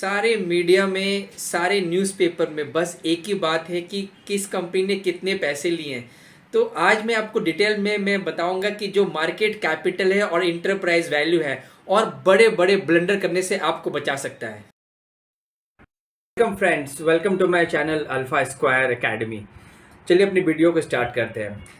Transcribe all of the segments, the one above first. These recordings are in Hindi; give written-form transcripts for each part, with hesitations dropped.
सारे मीडिया में, सारे न्यूज़पेपर में बस एक ही बात है कि किस कंपनी ने कितने पैसे लिए हैं। तो आज मैं आपको डिटेल में मैं बताऊंगा कि जो मार्केट कैपिटल है और इंटरप्राइज वैल्यू है और बड़े बड़े ब्लंडर करने से आपको बचा सकता है। Welcome friends, welcome to my channel alpha square academy. चलिए अपनी वीडियो को स्टार्ट करते हैं।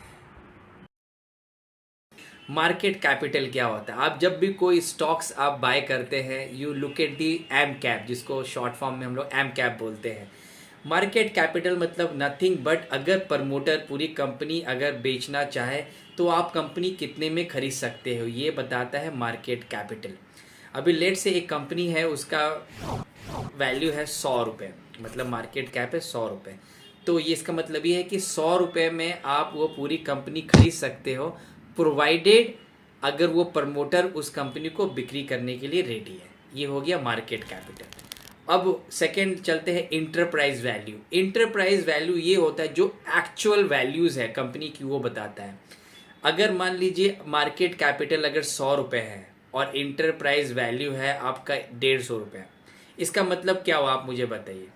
मार्केट कैपिटल क्या होता है? आप जब भी कोई स्टॉक्स आप बाय करते हैं, you look at the M cap, जिसको शॉर्ट फॉर्म में हम लोग एम कैप बोलते हैं। मार्केट कैपिटल मतलब नथिंग बट अगर प्रमोटर पूरी कंपनी अगर बेचना चाहे तो आप कंपनी कितने में खरीद सकते हो, ये बताता है मार्केट कैपिटल। अभी लेट से एक कंपनी है, उसका वैल्यू है 100 रुपये, मतलब मार्केट कैप है 100 रुपये। तो ये इसका मतलब ये है कि 100 रुपये में आप वो पूरी कंपनी खरीद सकते हो, प्रोवाइडेड अगर वो प्रमोटर उस कंपनी को बिक्री करने के लिए रेडी है। ये हो गया मार्केट कैपिटल। अब सेकंड चलते हैं इंटरप्राइज वैल्यू। इंटरप्राइज वैल्यू ये होता है जो एक्चुअल वैल्यूज़ है कंपनी की, वो बताता है। अगर मान लीजिए मार्केट कैपिटल अगर 100 रुपये है और इंटरप्राइज वैल्यू है आपका 150 रुपये, इसका मतलब क्या हुआ आप मुझे बताइए।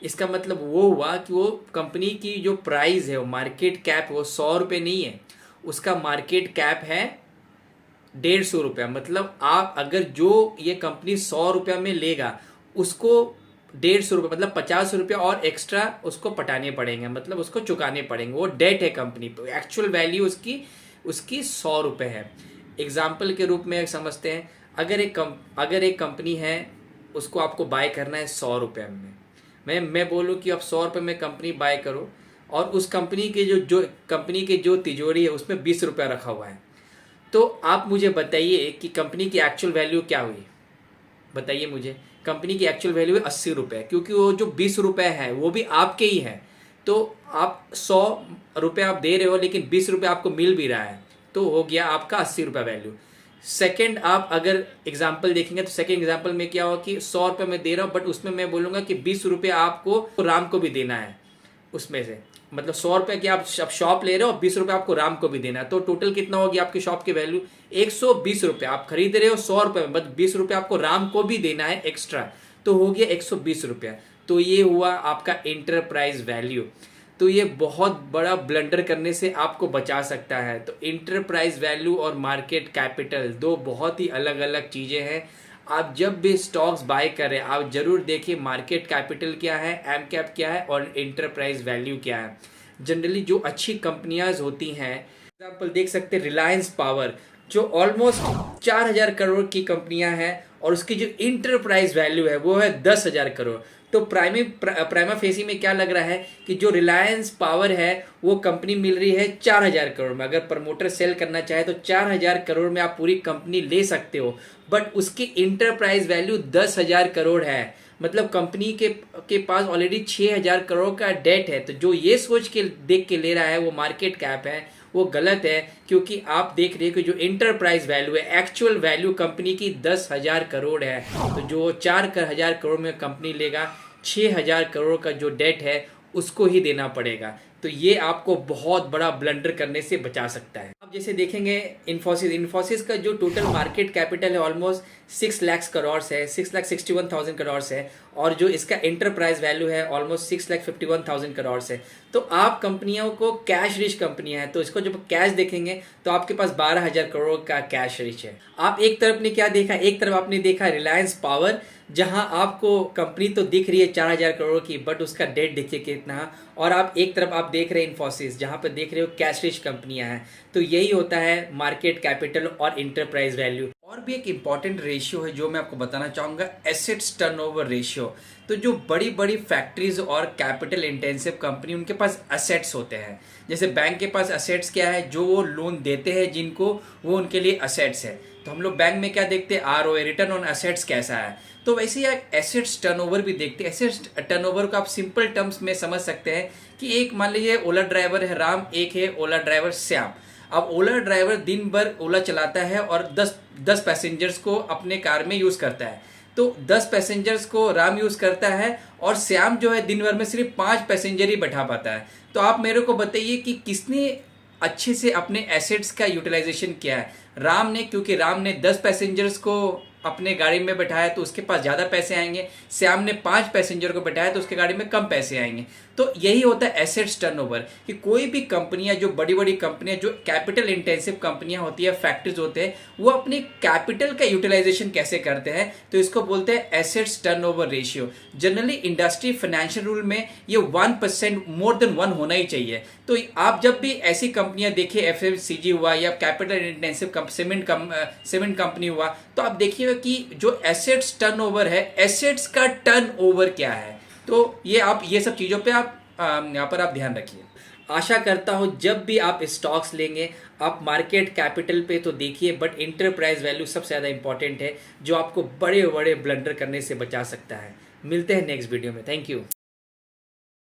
इसका मतलब वो हुआ कि वो कंपनी की जो प्राइस है, वो मार्केट कैप, वो 100 रुपये नहीं है, उसका मार्केट कैप है 150 रुपया। मतलब आप अगर जो ये कंपनी 100 रुपया में लेगा उसको 150 रुपये, मतलब 50 रुपया और एक्स्ट्रा उसको पटाने पड़ेंगे, मतलब उसको चुकाने पड़ेंगे। वो डेट है कंपनी पे, एक्चुअल वैल्यू उसकी 100 रुपये है। एग्जाम्पल के रूप में समझते हैं, अगर एक कंपनी है, उसको आपको बाय करना है 100 रुपये में। मैं बोलूँ कि आप 100 रुपये में कंपनी बाय करो और उस कंपनी के जो कंपनी के जो तिजोरी है उसमें 20 रुपया रखा हुआ है, तो आप मुझे बताइए कि कंपनी की एक्चुअल वैल्यू क्या हुई। बताइए मुझे। कंपनी की एक्चुअल वैल्यू है 80 रुपये, क्योंकि वो जो 20 रुपये है वो भी आपके ही है। तो आप 100 रुपये आप दे रहे हो लेकिन 20 रुपये आपको मिल भी रहा है, तो हो गया आपका 80 रुपये वैल्यू। सेकेंड, आप अगर एग्जाम्पल देखेंगे तो सेकेंड एग्जाम्पल में क्या होगा कि 100 रुपये में दे रहा हूँ, बट उसमें मैं बोलूँगा कि 20 रुपये आपको राम को भी देना है उसमें से। मतलब 100 रुपये की आप शॉप ले रहे हो, 20 रुपये आपको राम को भी देना है, तो टोटल कितना होगी आपकी शॉप की वैल्यू? 120 रुपये। आप खरीद रहे हो 100 रुपये में, बस 20 रुपये आपको राम को भी देना है एक्स्ट्रा, तो हो गया 120 रुपया। तो ये हुआ आपका इंटरप्राइज वैल्यू। तो ये बहुत बड़ा ब्लंडर करने से आपको बचा सकता है। तो इंटरप्राइज वैल्यू और मार्केट कैपिटल दो बहुत ही अलग अलग चीज़ें हैं। आप जब भी स्टॉक्स बाय करें आप जरूर देखिए मार्केट कैपिटल क्या है, एम कैप क्या है और इंटरप्राइज वैल्यू क्या है। जनरली जो अच्छी कंपनियां होती हैं, एग्जाम्पल देख सकते हैं रिलायंस पावर, जो ऑलमोस्ट 4,000 करोड़ की कंपनियां हैं और उसकी जो इंटरप्राइज वैल्यू है वो है 10,000 करोड़। तो प्राइमा फेसी में क्या लग रहा है कि जो रिलायंस पावर है वो कंपनी मिल रही है 4,000 करोड़ में। अगर प्रमोटर सेल करना चाहे तो 4,000 करोड़ में आप पूरी कंपनी ले सकते हो, बट उसकी इंटरप्राइज वैल्यू 10,000 करोड़ है। मतलब कंपनी के पास ऑलरेडी 6,000 करोड़ का डेट है। तो जो ये सोच के देख के ले रहा है वो मार्केट कैप है, वो गलत है। क्योंकि आप देख रहे हो कि जो इंटरप्राइज वैल्यू है, एक्चुअल वैल्यू कंपनी की 10,000 करोड़ है। तो जो 4,000 करोड़ में कंपनी लेगा, 6,000 करोड़ का जो डेट है उसको ही देना पड़ेगा। तो ये आपको बहुत बड़ा ब्लंडर करने से बचा सकता है। अब जैसे देखेंगे इन्फोसिस का जो टोटल मार्केट कैपिटल है ऑलमोस्ट 6 लाख करोड़ है, 6,61,000 करोड़ है, और जो इसका इंटरप्राइज वैल्यू है ऑलमोस्ट 6,51,000 करोड़ है। तो आप कंपनियों को कैश रिच कंपनियां हैं, तो इसको जब कैश देखेंगे तो आपके पास 12,000 करोड़ का कैश रिच है। आप एक तरफ ने क्या देखा, एक तरफ आपने देखा रिलायंस पावर, जहां आपको कंपनी तो दिख रही है 4,000 करोड़ की, बट उसका डेट देखिए कितना। और आप एक तरफ आप देख रहे हैं इन्फोसिस, जहां पर देख रहे हो कैश रिच कंपनियां हैं। तो यही होता है मार्केट कैपिटल और इंटरप्राइज वैल्यू। और भी एक इंपॉर्टेंट रेशियो है जो मैं आपको बताना चाहूँगा, एसेट्स टर्नओवर रेशियो। तो जो बड़ी बड़ी फैक्ट्रीज और कैपिटल इंटेंसिव कंपनी, उनके पास असेट्स होते हैं। जैसे बैंक के पास असेट्स क्या है, जो वो लोन देते हैं जिनको, वो उनके लिए असेट्स है। तो हम लोग बैंक में क्या देखते हैं, आरओए, रिटर्न ऑन असेट्स कैसा है। तो वैसे ही एसेट्स टर्नओवर भी देखते हैं। एसेट्स टर्नओवर को आप सिंपल टर्म्स में समझ सकते हैं कि एक मान लीजिए ओला ड्राइवर है राम, एक है ओला ड्राइवर श्याम। अब ओला ड्राइवर दिन भर ओला चलाता है और 10 पैसेंजर्स को अपने कार में यूज़ करता है। तो 10 पैसेंजर्स को राम यूज़ करता है और श्याम जो है दिन भर में सिर्फ 5 पैसेंजर ही बैठा पाता है। तो आप मेरे को बताइए कि किसने अच्छे से अपने एसेट्स का यूटिलाइजेशन किया है? राम ने, क्योंकि राम ने 10 पैसेंजर्स को अपने गाड़ी में बैठाया तो उसके पास ज़्यादा पैसे आएंगे, श्याम ने 5 पैसेंजर को बैठाया तो उसके गाड़ी में कम पैसे आएंगे। तो यही होता है एसेट्स टर्नओवर, कि कोई भी कंपनियां, जो बड़ी बड़ी कंपनियां, जो कैपिटल इंटेंसिव कंपनियां होती है, फैक्ट्रीज होते हैं, वो अपनी कैपिटल का यूटिलाइजेशन कैसे करते हैं, तो इसको बोलते हैं assets turnover ratio. Generally industry financial rule में ये 1% मोर देन 1 होना ही चाहिए। तो आप जब भी ऐसी कंपनियां देखिए, एफएमसीजी हुआ या कैपिटल इंटेंसिव सीमेंट कंपनी हुआ, तो आप देखिएगा कि जो एसेट्स टर्नओवर है, एसेट्स का टर्नओवर क्या है। तो ये सब चीज़ों पे आप यहाँ पर आप ध्यान रखिए। आशा करता हूँ जब भी आप स्टॉक्स लेंगे आप मार्केट कैपिटल पे तो देखिए, बट इंटरप्राइज वैल्यू सबसे ज़्यादा इंपॉर्टेंट है, जो आपको बड़े बड़े ब्लंडर करने से बचा सकता है। मिलते हैं नेक्स्ट वीडियो में। Thank you.